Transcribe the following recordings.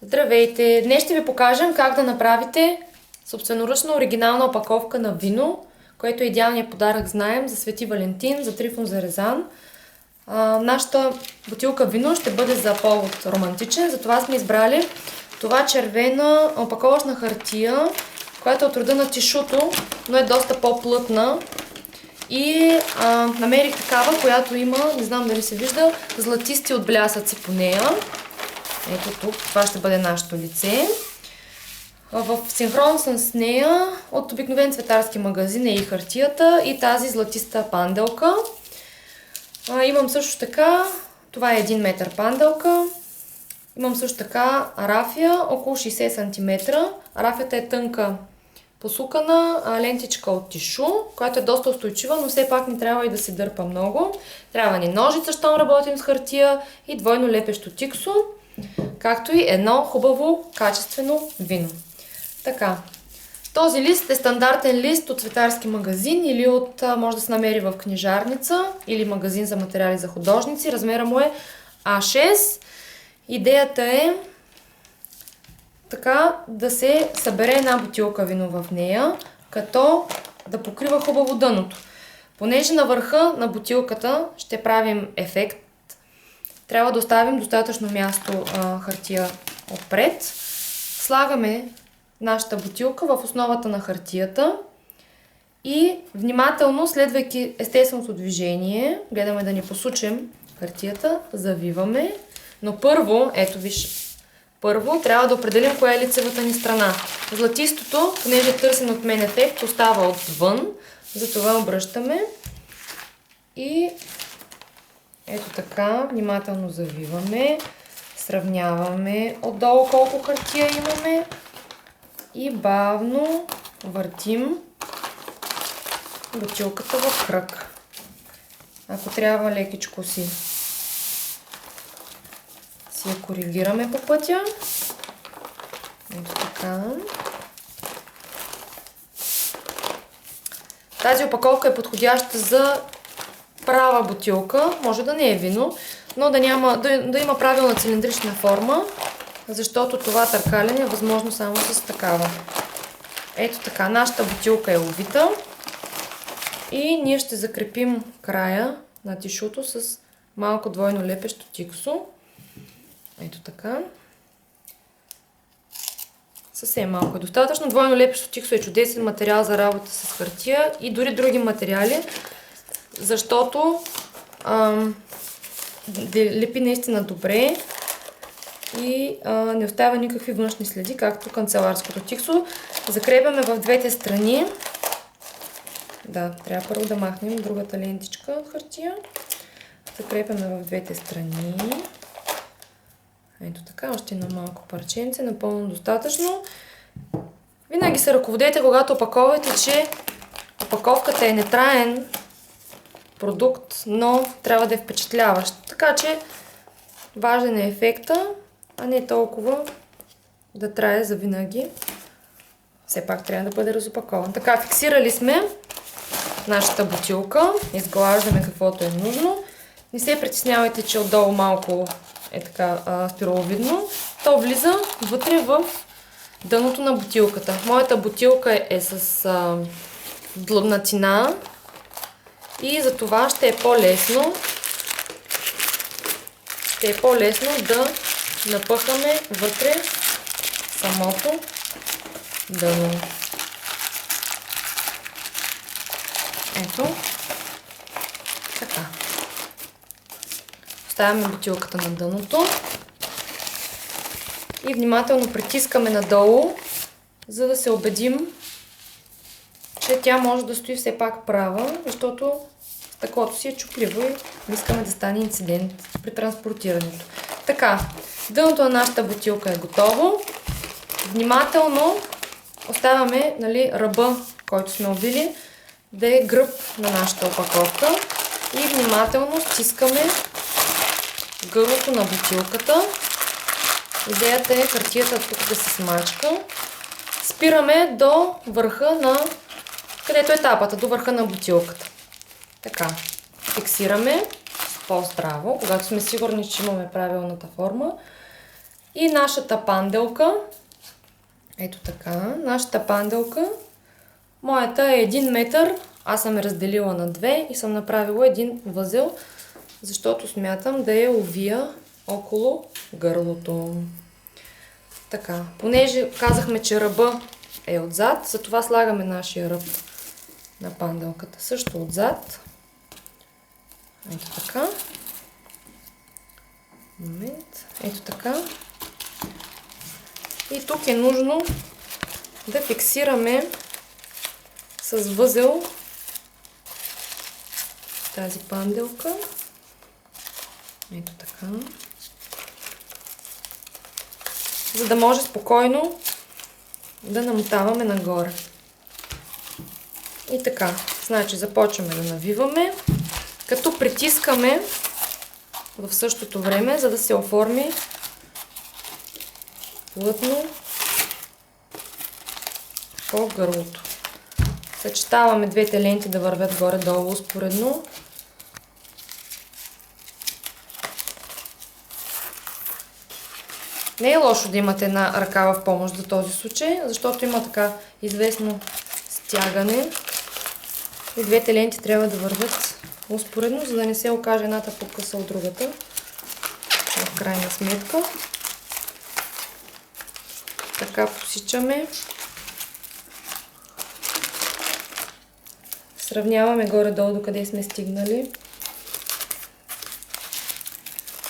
Здравейте! Днес ще ви покажем как да направите собственоръчна оригинална опаковка на вино, което е идеалният подарък, знаем, за Свети Валентин, за Трифон Зарезан. Нашата бутилка вино ще бъде за повод романтичен, затова сме избрали това червена опаковъчна хартия, която е от рода на тишуто, но е доста по-плътна. И намерих такава, която има, не знам дали се вижда, златисти отблясъци по нея. Ето тук, това ще бъде нашето лице. В синхрон с нея от обикновен цветарски магазин е и хартията и тази златиста панделка. Имам също така, това е 1 метър панделка. Имам също така рафия, около 60 см. Рафията е тънка посукана лентичка от тишу, която е доста устойчива, но все пак не трябва и да се дърпа много. Трябва ни ножица, щом работим с хартия, и двойно лепещо тиксо, както и едно хубаво качествено вино. Така, този лист е стандартен лист от цветарски магазин или може да се намери в книжарница или магазин за материали за художници. Размера му е А6. Идеята е така да се събере една бутилка вино в нея, като да покрива хубаво дъното. Понеже на върха на бутилката ще правим ефект, трябва да оставим достатъчно място хартия отпред. Слагаме нашата бутилка в основата на хартията и внимателно, следвайки естественото движение, гледаме да не посучим хартията, завиваме. Но първо, ето виж, първо трябва да определим коя е лицевата ни страна. Златистото, понеже е търсен от мен ефект, остава отвън, затова обръщаме и ето така, внимателно завиваме, сравняваме отдолу колко хартия имаме и бавно въртим бутилката в кръг. Ако трябва, лекичко си я коригираме по пътя. Ето така. Тази опаковка е подходяща за права бутилка. Може да не е вино, но да има правилна цилиндрична форма, защото това търкалене е възможно само с такава. Ето така, нашата бутилка е обвита и ние ще закрепим края на тишуто с малко двойно лепещо тиксо. Ето така. Съвсем малко е достатъчно. Двойно лепещо тиксо е чудесен материал за работа с хартия и дори други материали, защото лепи наистина добре и не оставя никакви външни следи, както канцеларското тиксо. Закрепяме в двете страни. Да, трябва първо да махнем другата лентичка от хартия. Закрепяме в двете страни. Ето така, още едно малко парченце, напълно достатъчно. Винаги се ръководете, когато опаковате, че опаковката е нетраен продукт, но трябва да е впечатляващ. Така че важен е ефекта, а не толкова да трае завинаги. Все пак трябва да бъде разопакован. Така, фиксирали сме нашата бутилка. Изглаждаме каквото е нужно. Не се притеснявайте, че отдолу малко е така спираловидно. То влиза вътре в дъното на бутилката. Моята бутилка е с длъбнатина и за това ще е по-лесно да напъхаме вътре самото дъно. Ето така. Ставяме бутилката на дъното и внимателно притискаме надолу, за да се убедим, че тя може да стои все пак права, защото стъклото си е чупливо и не искаме да стане инцидент при транспортирането. Така, дъното на нашата бутилка е готово. Внимателно оставяме ръба, който сме обвили, да е гръб на нашата опаковка и внимателно стискаме гърлото на бутилката. Идеята е хартията тук да се смачка. Спираме до върха където е тапата, до върха на бутилката. Така, фиксираме по-здраво, когато сме сигурни, че имаме правилната форма. И нашата панделка. Ето така, нашата панделка. Моята е 1 метър. Аз съм я разделила на 2 и съм направила един възел, защото смятам да я увия около гърлото. Така, понеже казахме, че ръба е отзад, затова слагаме нашия ръб на панделката също отзад. Ето така. Момент. Ето така. И тук е нужно да фиксираме с възел тази панделка. Ето така. За да може спокойно да намотаваме нагоре. И така. Значи започваме да навиваме, като притискаме в същото време, за да се оформи плътно по гърлото. Съчетаваме двете ленти да вървят горе-долу успоредно. Не е лошо да имате една ръка в помощ за този случай, защото има така известно стягане и двете ленти трябва да вървят успоредно, за да не се окаже едната по-къса от другата. В крайна сметка. Така посичаме. Сравняваме горе-долу до къде сме стигнали.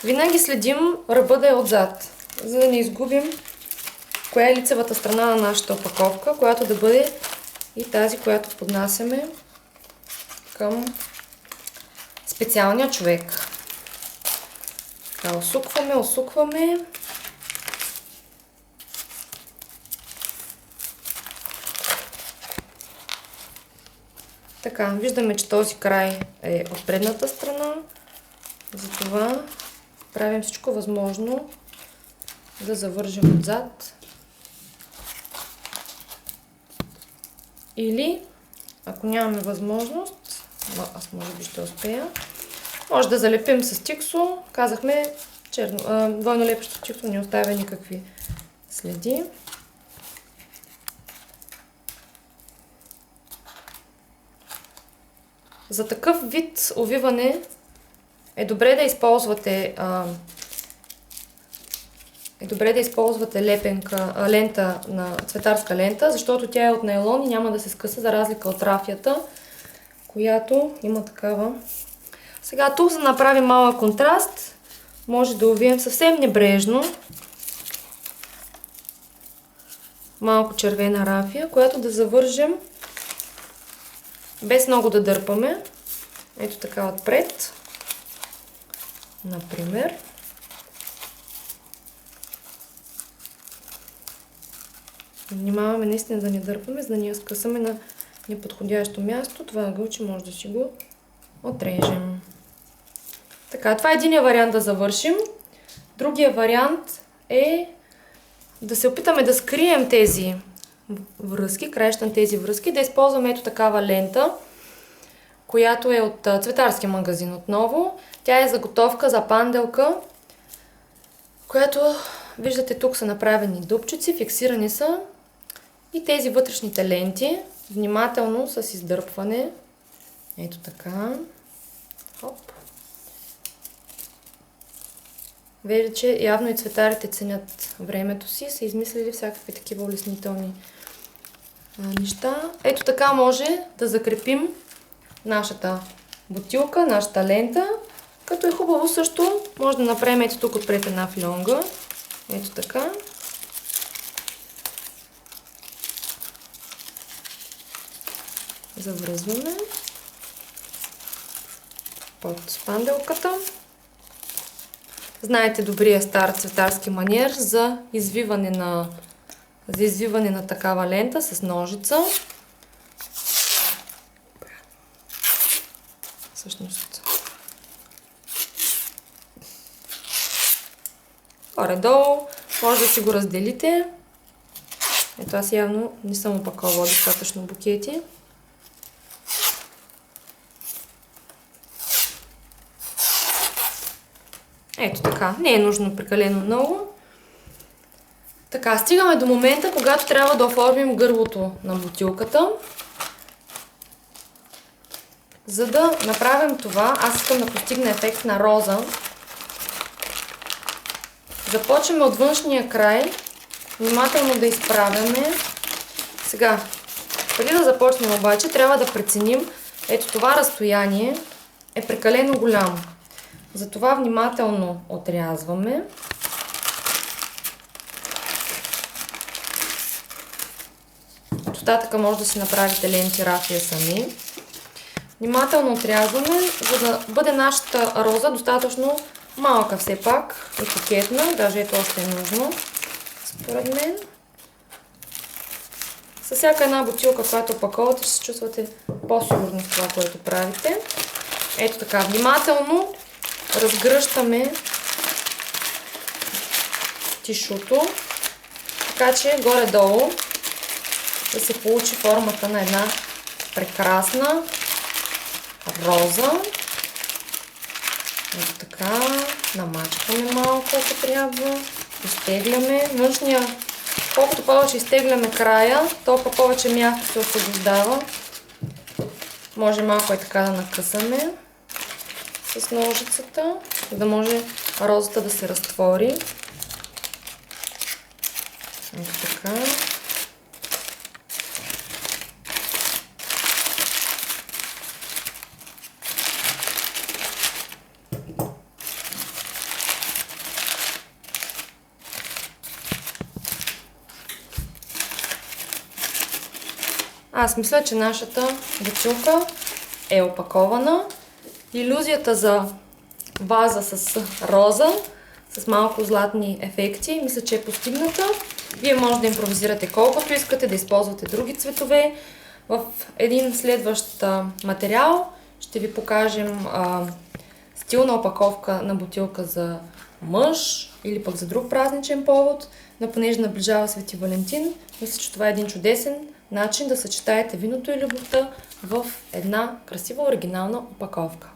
Винаги следим ръба да е отзад, за да не изгубим коя е лицевата страна на нашата опаковка, която да бъде и тази, която поднасяме към специалния човек. Така, усукваме. Така, виждаме, че този край е от предната страна, затова правим всичко възможно да завържем отзад. Или, ако нямаме възможност, аз може би ще успея, може да залепим с тиксо. Казахме, двойно лепещо тиксо не оставя никакви следи. За такъв вид увиване е добре да използвате лента на цветарска лента, защото тя е от найлон и няма да се скъса, за разлика от рафията, която има такава. Сега тук, за да направим малък контраст, може да увием съвсем небрежно малко червена рафия, която да завържем без много да дърпаме. Ето така отпред. Например. Внимаваме наистина да не дърпаме, за да не я скъсаме на неподходящо място. Това ъгълче може да си го отрежем. Така, това е единия вариант да завършим. Другия вариант е да се опитаме да скрием тези връзки, краища на тези връзки, да използваме ето такава лента, която е от цветарски магазин отново. Тя е заготовка за панделка, която виждате тук са направени дупчици, фиксирани са и тези вътрешните ленти, внимателно с издърпване. Ето така. Хоп. Виждате, че явно и цветарите ценят времето си, са измислили всякакви такива улеснителни неща. Ето така може да закрепим нашата бутилка, нашата лента, като е хубаво също може да направим ето тук отпред една филонга. Ето така. Завръзваме под панделката. Знаете добрия стар цветарски маниер за извиване на такава лента с ножица. Всъщност горе-долу може да си го разделите. Ето аз явно не съм опаковала достатъчно букети. Ето така. Не е нужно прекалено много. Така, стигаме до момента, когато трябва да оформим гърлото на бутилката. За да направим това, аз искам да постигна ефект на роза. Започваме от външния край, внимателно да изправяме. Сега, преди да започнем обаче, трябва да преценим, ето това разстояние е прекалено голямо. Затова внимателно отрязваме. От остатъка може да си направите ленти рафия сами. Внимателно отрязваме, за да бъде нашата роза достатъчно малка все пак и кокетна, даже ето още е нужно, според мен. С всяка една бутилка, която опаковате, ще се чувствате по-сигурни в това, което правите. Ето така, внимателно разгръщаме тишуто, така че горе-долу да се получи формата на една прекрасна роза. Ето така, намачкаме малко, ако трябва, изтегляме външния. Колкото повече изтегляме края, толкова повече място се освобождава. Може малко и така да накъсаме с ножицата, за да може розата да се разтвори. Ето така. Аз мисля, че нашата бутилка е опакована. Илюзията за ваза с роза, с малко златни ефекти, мисля, че е постигната. Вие може да импровизирате колкото искате, да използвате други цветове. В един следващ материал ще ви покажем стилна опаковка на бутилка за мъж или пък за друг празничен повод. Но понеже наближава Свети Валентин, мисля, че това е един чудесен начин да съчетаете виното и любовта в една красива оригинална опаковка.